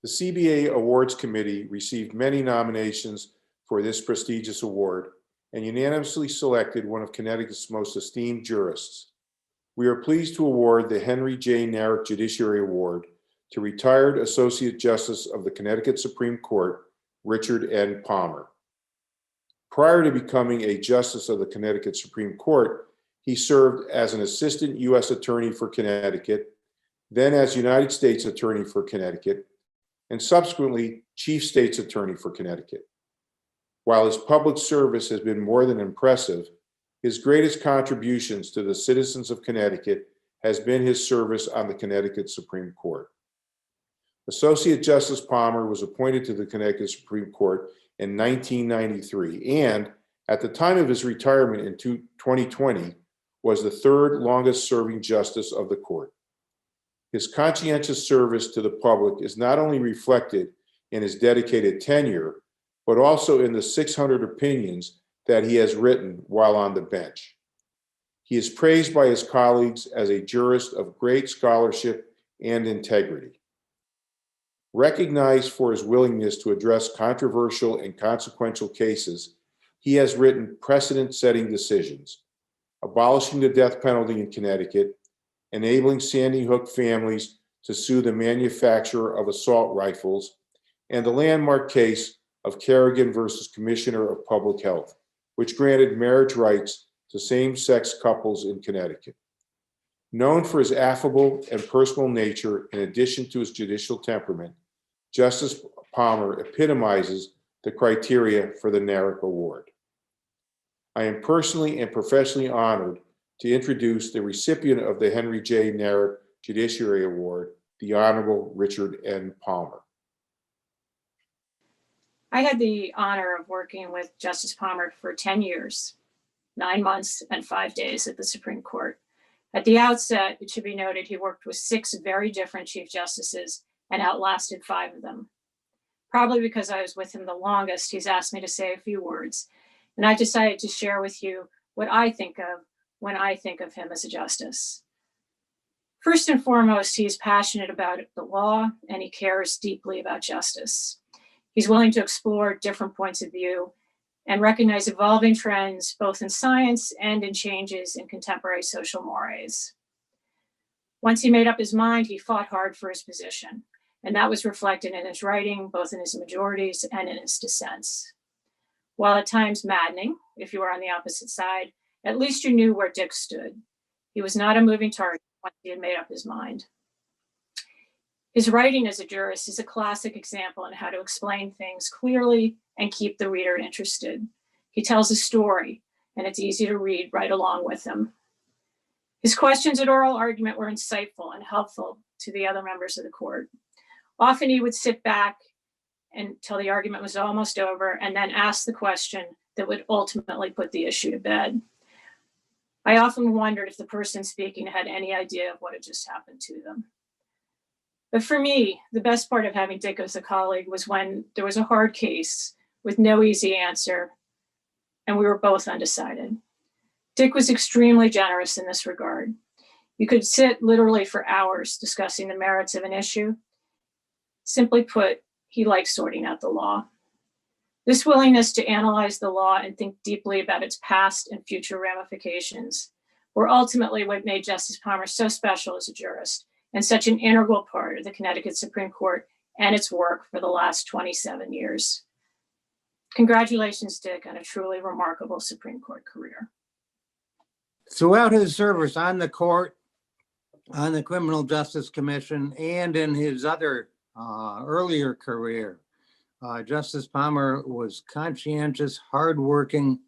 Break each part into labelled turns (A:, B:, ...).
A: The CBA Awards Committee received many nominations for this prestigious award and unanimously selected one of Connecticut's most esteemed jurists. We are pleased to award the Henry J. Naruk Judiciary Award to retired Associate Justice of the Connecticut Supreme Court, Richard N. Palmer. Prior to becoming a Justice of the Connecticut Supreme Court, he served as an Assistant U.S. Attorney for Connecticut, then as United States Attorney for Connecticut, and subsequently Chief State's Attorney for Connecticut. While his public service has been more than impressive, his greatest contributions to the citizens of Connecticut has been his service on the Connecticut Supreme Court. Associate Justice Palmer was appointed to the Connecticut Supreme Court in 1993 and, at the time of his retirement in 2020, was the third longest serving justice of the court. His conscientious service to the public is not only reflected in his dedicated tenure, but also in the 600 opinions that he has written while on the bench. He is praised by his colleagues as a jurist of great scholarship and integrity. Recognized for his willingness to address controversial and consequential cases, he has written precedent-setting decisions, abolishing the death penalty in Connecticut, enabling Sandy Hook families to sue the manufacturer of assault rifles, and the landmark case of Kerrigan versus Commissioner of Public Health, which granted marriage rights to same-sex couples in Connecticut. Known for his affable and personal nature, in addition to his judicial temperament, Justice Palmer epitomizes the criteria for the Naruk Award. I am personally and professionally honored to introduce the recipient of the Henry J. Naruk Judiciary Award, the Honorable Richard N. Palmer.
B: I had the honor of working with Justice Palmer for 10 years, 9 months and 5 days at the Supreme Court. At the outset, it should be noted he worked with 6 very different Chief Justices and outlasted 5 of them. Probably because I was with him the longest, he's asked me to say a few words, and I decided to share with you what I think of when I think of him as a justice. First and foremost, he's passionate about the law and he cares deeply about justice. He's willing to explore different points of view and recognize evolving trends, both in science and in changes in contemporary social mores. Once he made up his mind, he fought hard for his position, and that was reflected in his writing, both in his majorities and in his dissents. While at times maddening, if you were on the opposite side, at least you knew where Dick stood. He was not a moving target once he had made up his mind. His writing as a jurist is a classic example on how to explain things clearly and keep the reader interested. He tells a story, and it's easy to read right along with him. His questions at oral argument were insightful and helpful to the other members of the court. Often he would sit back until the argument was almost over and then ask the question that would ultimately put the issue to bed. I often wondered if the person speaking had any idea of what had just happened to them. But for me, the best part of having Dick as a colleague was when there was a hard case with no easy answer, and we were both undecided. Dick was extremely generous in this regard. You could sit literally for hours discussing the merits of an issue. Simply put, he liked sorting out the law. This willingness to analyze the law and think deeply about its past and future ramifications were ultimately what made Justice Palmer so special as a jurist and such an integral part of the Connecticut Supreme Court and its work for the last 27 years. Congratulations, Dick, on a truly remarkable Supreme Court career.
C: Throughout his service on the court, on the Criminal Justice Commission, and in his other earlier career, Justice Palmer was conscientious, hardworking,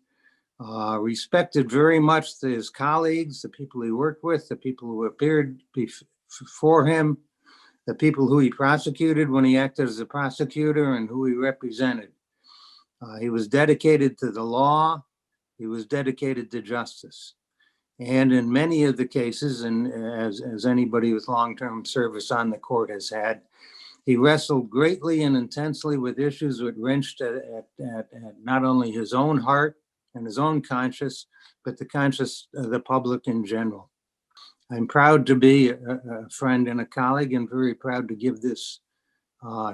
C: respected very much his colleagues, the people he worked with, the people who appeared before him, the people who he prosecuted when he acted as a prosecutor and who he represented. He was dedicated to the law. He was dedicated to justice. And in many of the cases, and as anybody with long-term service on the court has had, he wrestled greatly and intensely with issues that wrenched at not only his own heart and his own conscience, but the conscience of the public in general. I'm proud to be a friend and a colleague, and very proud to give this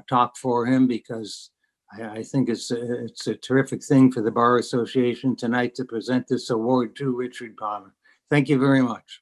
C: talk for him because I think it's a terrific thing for the Bar Association tonight to present this award to Richard Palmer. Thank you very much.